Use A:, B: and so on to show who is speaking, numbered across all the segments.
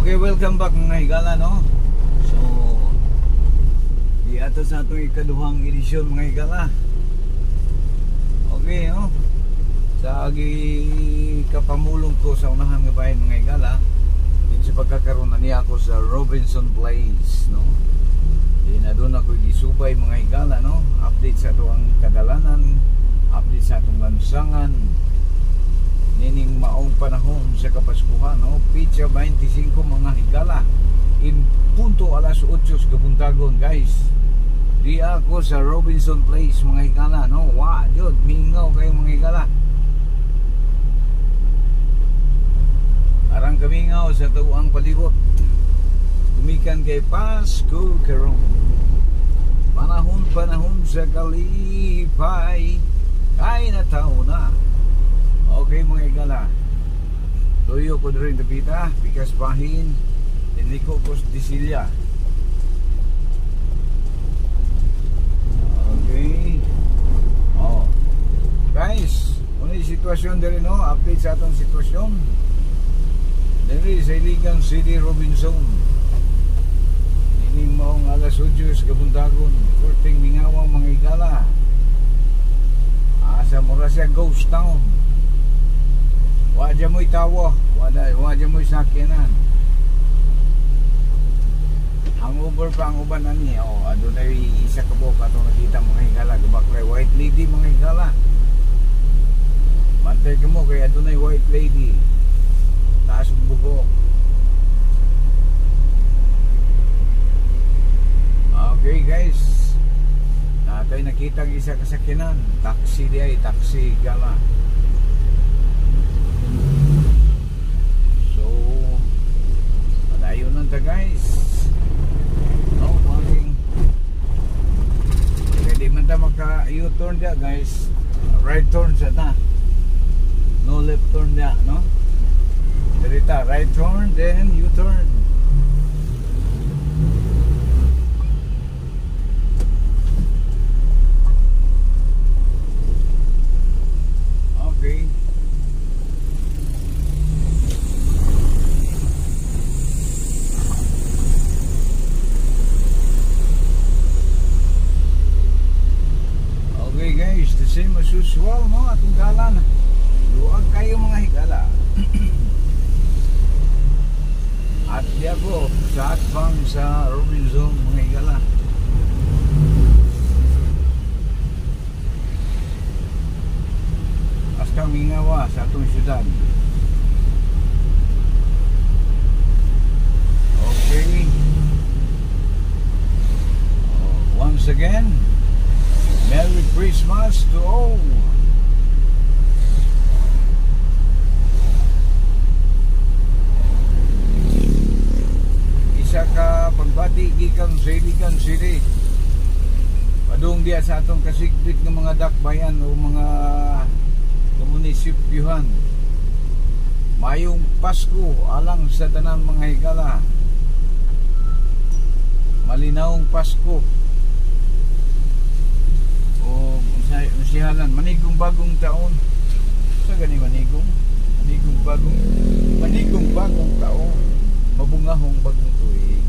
A: Okay, welcome back mga higala, no? So, di ato sa atong ikaduhang edisyon mga higala. Okay, no? Sa kapamulong ko sa unahan nga bayan mga higala, din sa pagkakaroon na niya ako sa Robinson Place, no? Di na doon ako gisubay mga higala, no? Update sa ato ang kadalanan, update sa atong lansangan, nining maong panahon sa Kapaskuhan, no? Pitsa 25 mga higala, in punto alas 8 kabuntagon, guys. Di ako sa Robinson Place mga higala, no? Wa jud mingaw kayo mga higala. Arang kamingaw sa tuwang palibot, tumikan kay Pasko karon. Panahon sa kalipay, kay na taon na. Okay mga higala, tuyo ko rin dapita, bikas pahin, inliko ko sa disilya. Okay. Oh, guys, ano yung sitwasyon din, no? Update sa atong sitwasyon dari sa Iligan City, Robinson. Ining maong alas 8 kabuntagon, korting mingawang mga higala. Asa mura siya ghost town. Wadya mo'y tawo, wadya mo'y sakyanan. Hangover pa ang uban ani. O, adunay isa ka buhok atong nakita mga higala, gubaklay white lady mga higala. Bantay ka mo kay adunay white lady, taas ang buhok. Okay guys, natay nakita ang isa kasakyanan, taxi di ay, taxi higala. So, padayon lang ta guys. No, parking. Pwede man ta maka U-turn dia guys. Right turn sa ta. No left turn dia, no? Dirita, right turn, then U-turn. Okay. Okay guys, the same as usual, no? Atong dalan, luwag kayo mga higala. At di ako sa atbang sa Robinson mga higala. Hasta mingawa sa atong syudad. Okay. Once again, Merry Christmas to all. Isa ka pagbati gikan sa Iligan City. Padung diya sa atong kasigdik ng mga dakbayan o mga munisipyuhan. Mayong Pasko alang sa tanan mga higala. Malinawong Pasko. O sihalan, manigong bagong taon. Sa gani manigong bagong taon, mabungahong bagong tuig.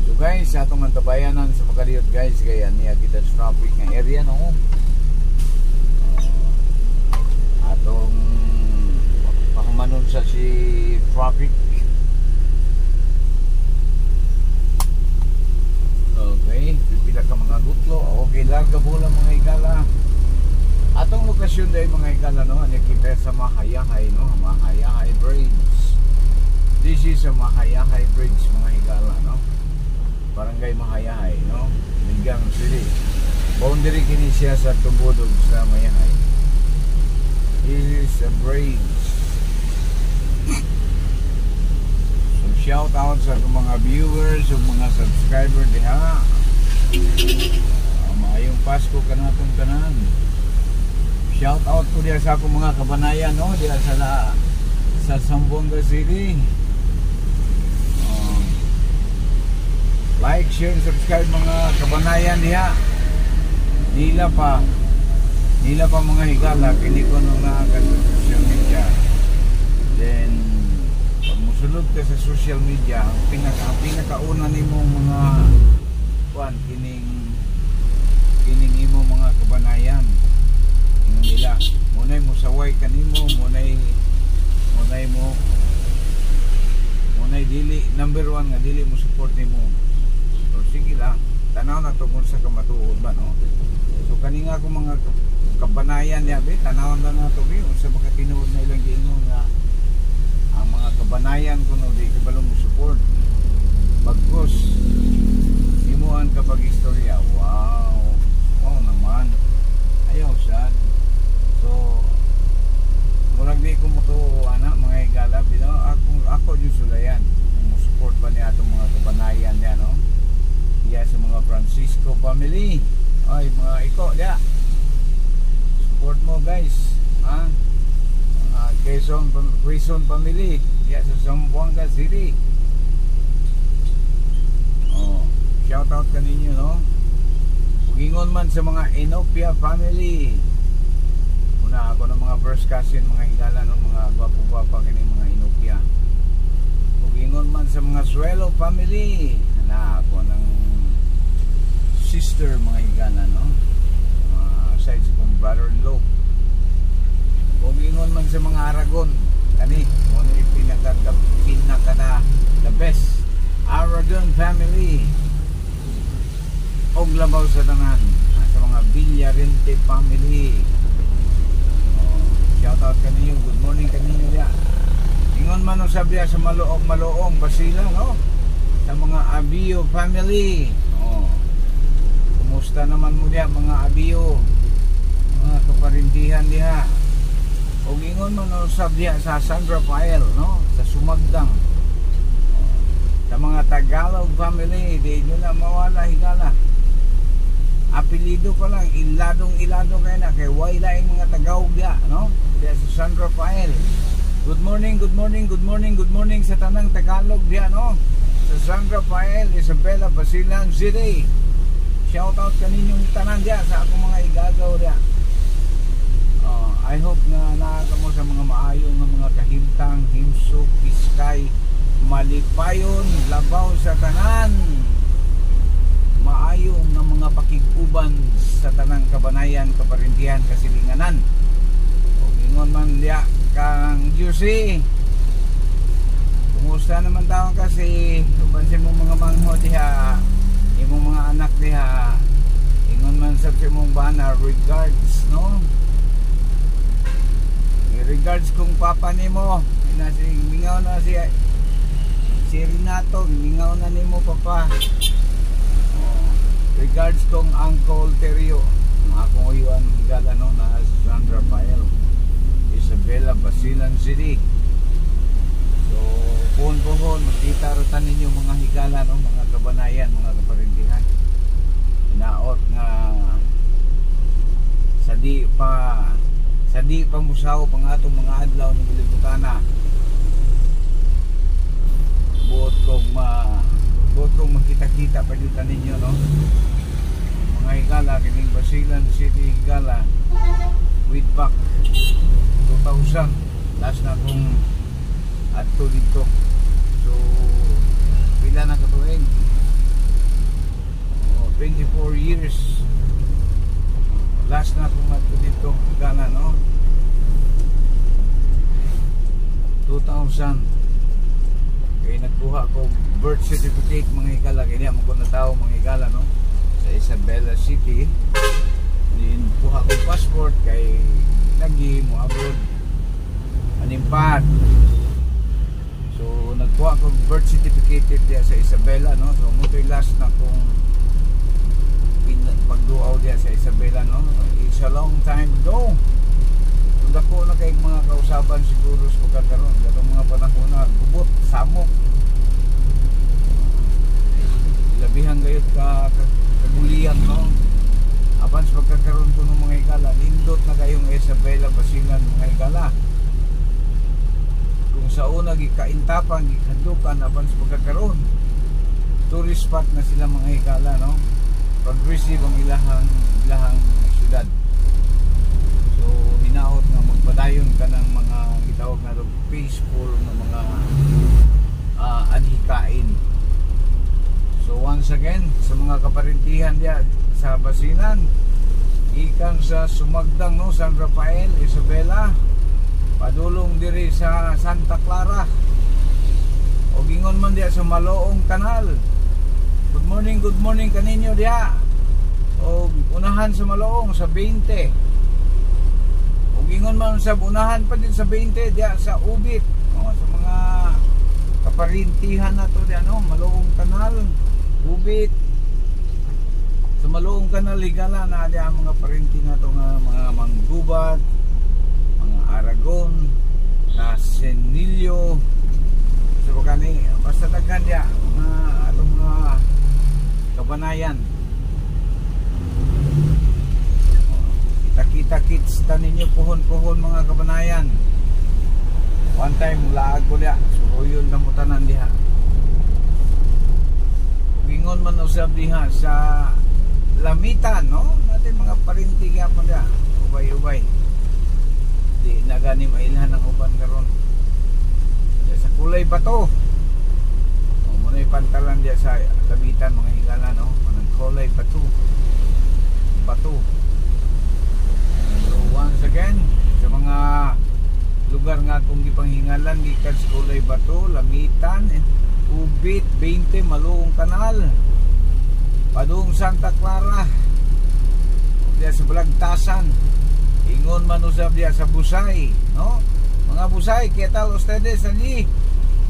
A: So guys, sa atong antabayanan sa Makaliyot guys, kaya niya kita sa traffic ng area, no? Atong pahumanon sa si traffic. Okay, pipila ka mga gutlo. Okay, larga bola mga higala. Atong lokasyon dahil mga higala, no? Ano kita sa Mahayahay, no? Mahayahay Bridge. This is a Mahayahay Bridge mga higala, no? Barangay Mahayahay, no? Iligan City. Boundary kini siya sa Tubodog sa Mahayahay. This is a bridge. Shout out sa mga viewers o mga subscriber diha. Maayong Pasko kanatong tanan. Shout out ko diha sa akong mga kabanayan, no, diha sa Zamboanga City. Like, share, and subscribe mga kabanayan diha. Nila pa mga higala kini ko nung social media. Then musulod ka sa social media, ang pinakauna nimo mga kuan kining imo mga kabanayan ingon nila munay mo saway kanimo munay dili number 1 nga dili mo support nimo. So sige lang, tanaw na to kung sa kamatuod ba no. So kani nga ako mga kabanayan niya be, tanawon lang nato be unsa baka tinuod na ilang giingon nga ang mga kabanayan kuno di kabalo mo support. Bagkus himuan kapag istorya. Wow naman. Ayaw sad. So murag di ko matuo ana mga higala no. Ako yung sulayan. Kung support pa niya atong mga kabanayan niya no. Iya sa mga Francisco family. Ay mga iko dia. Support mo guys. Ha? Quezon family. Iya sa Zamboanga City. Oh, shout out kaninyo no. Gingon man sa mga Inopia family. Una ako ng mga first cousin, mga higala ng mga gwapo-gwapa kini mga Inopia. Gingon man sa mga Suelo family. Na ako ng sister mga higala no. Aside sa kong brother-in-law. Gingon man sa mga Aragon. Kani, muna yung pinaka na the best. Aragon family. Og labaw sa tanan sa mga Villarente family. Shout out kaninyo, good morning kaninyo dia. Ingon man ang sabiya sa Maloong Basila no. Sa mga Abio family. Kumusta naman mo dia mga Abio? Mga kaparintihan diha. Og ingon man ang sabiya sa San Rafael no, sa Sumagdang. Sa mga Tagalog family, di nyo na mawala higala. Apelido pa lang, ilado kayo na kay wala yung mga Tagaog dia, no? Dia sa San Rafael. Good morning sa tanang Tagalog dia, no? Sa San Rafael, Isabela, Basilan City. Shout out kaninyong tanan dia sa akong mga igagaw dia. I hope na naaga mo sa mga maayo nga mga kahimtang, himsog, iskay, malipayon, labaw sa tanan. Maayong ng mga pakiguban sa tanang kabanayan, kaparintihan, kasilinganan. O ingon man liya kang Juicy. Kumusta naman taon kasi pansin mo mga mangho diha, imong mga anak diha. Ingon man sa imong bana, regards no. Regards kung papa nimo. Mingaw na si Renato, mingaw na nimo papa. Regards kong Uncle Terio, akong uyuan higala no na San Rafael, Isabela, Basilan City. So pohon magkita rutan ninyo mga higala no, mga kabanayan, mga kaparindihan. Inaot nga sa di pa musaw pang atong mga adlaw ni Bulibutana. Buot kong magkita-kita pa dito ninyo no. Mga higala kining Basilan City higala with back 2000 last na kong adto dito. So pila na katuig 24 years last na kong adto dito higala no. 2000 kaya nagkuha ko birth certificate mga higala, kaya niya mo na tao mga higala no sa Isabela City. Din kuha ko passport kay lagi mo abroad animpat. So nagkuha ko birth certificate diya sa Isabela no. So mo to'y last na kong pagduaw diya sa Isabela no. It's a long time ago. Kung dako na kay mga kausaban siguro sa pagkakaroon katong mga panahon na gubot, samok, labihan gayot kagulian no. Apan sa pagkakaroon ko ng mga higala, lindot na kayong Isabela, Basilan mga higala. Kung sa una gikaintapan, gikadlukan, apan sa pagkakaroon tourist spot na sila mga higala no. Pag-receive ang ilahang syudad. So hinaot nga magpadayon ka ng mga gitawag na peaceful na mga once again sa mga kaparintihan diya sa Basilan, ikan sa Sumagdang, no, San Rafael, Isabela, padulong diri sa Santa Clara, o gingon man diya sa Maloong Kanal. Good morning kaninyo diya, o unahan sa Maloong sa 20, o gingon man sa unahan pa din sa 20 diya sa Ubit, no, sa mga kaparintihan na to diya, no, Maloong Kanal, Ubit. Sa Maloong Kanal, Higala na diya mga parinti na to nga mga Manggubat, mga Aragon, na Senilyo, so kani basta daghan diya mga atong mga kabanayan. Kita kits tanin nyo puhon mga kabanayan. One time laag ko diya, suruyon na mutanan diha. Gingon man usab diha sa Lamitan, no? Natin mga parinti nga pa diya, ubay-ubay. Di na gani mailhan ang uban karon. Sa Kulay Bato, o muna pantalan diya sa Lamitan mga Higala, no? Manang Kulay Bato. So once again, sa mga lugar nga kung gipanghingalan gikan sa Kulay Bato, Lamitan, Ubit, 20, Maloong Kanal, padung Santa Clara, diya sa Balagtasan, ingon man usab diya sa Busay, no? Mga Busay, ¿qué tal ustedes allí?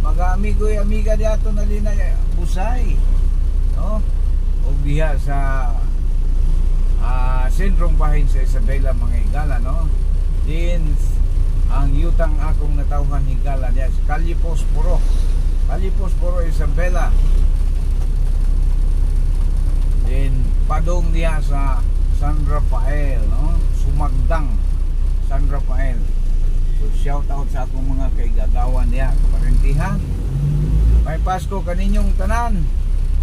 A: Mga amigo y amiga diya to nalina Busay, no? O diya sa sentrong bahin sa Isabela mga Higala, no? Din ang yutang akong natawhan Higala diya sa Calle Posporo, Isabela. Then padong diya sa San Rafael, no? Sumagdang, San Rafael. So shout out sa akong mga kaigagawan diya, kaparintihan. May Pasko kaninyong tanan.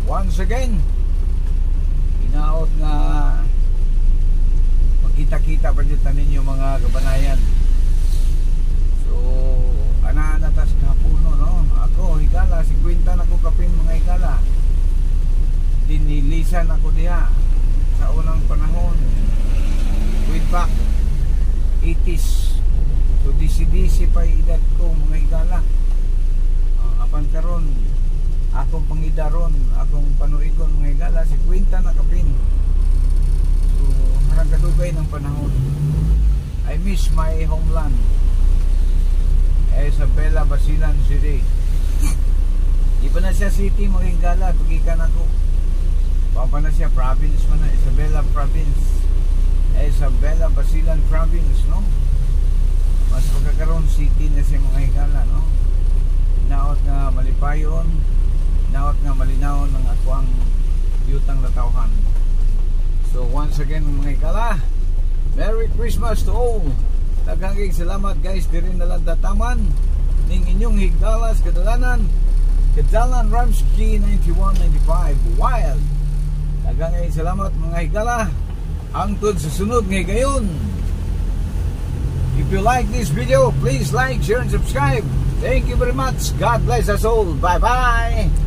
A: Once again, inaot nga magkita-kita pa dito ninyo mga kabanayan. So ana-anatas kapuno, no? Ako Higala, 50 na ko kapin mga Higala. Dinilisan ako diha sa unang panahon, way back 80s. So disi-disi pa edad ko mga Higala. Apan karon akong pangidaron, akong panuigon mga Higala, 50 na kapin. So harang kadugay ng panahon. I miss my homeland, Isabela, Basilan City. Di pa na siya city mga Higala, tugikan ako. Papa na siya province man na, Isabela Province, Isabela Basilan Province, no? Mas magkakaroon city na siya mga Higala, no? Naot nga malipayon, naot nga malinawon ng akwang yutang natawhan. So once again mga Higala, Merry Christmas to all. Daghang salamat guys, diri na lang dataman ning inyong Higalas kadalanan, Kadalan Ramsky 9195 Wild. Daghang salamat mga Higala. Hangtod sa sunod nga gayon. If you like this video, please like, share, and subscribe. Thank you very much. God bless us all. Bye-bye.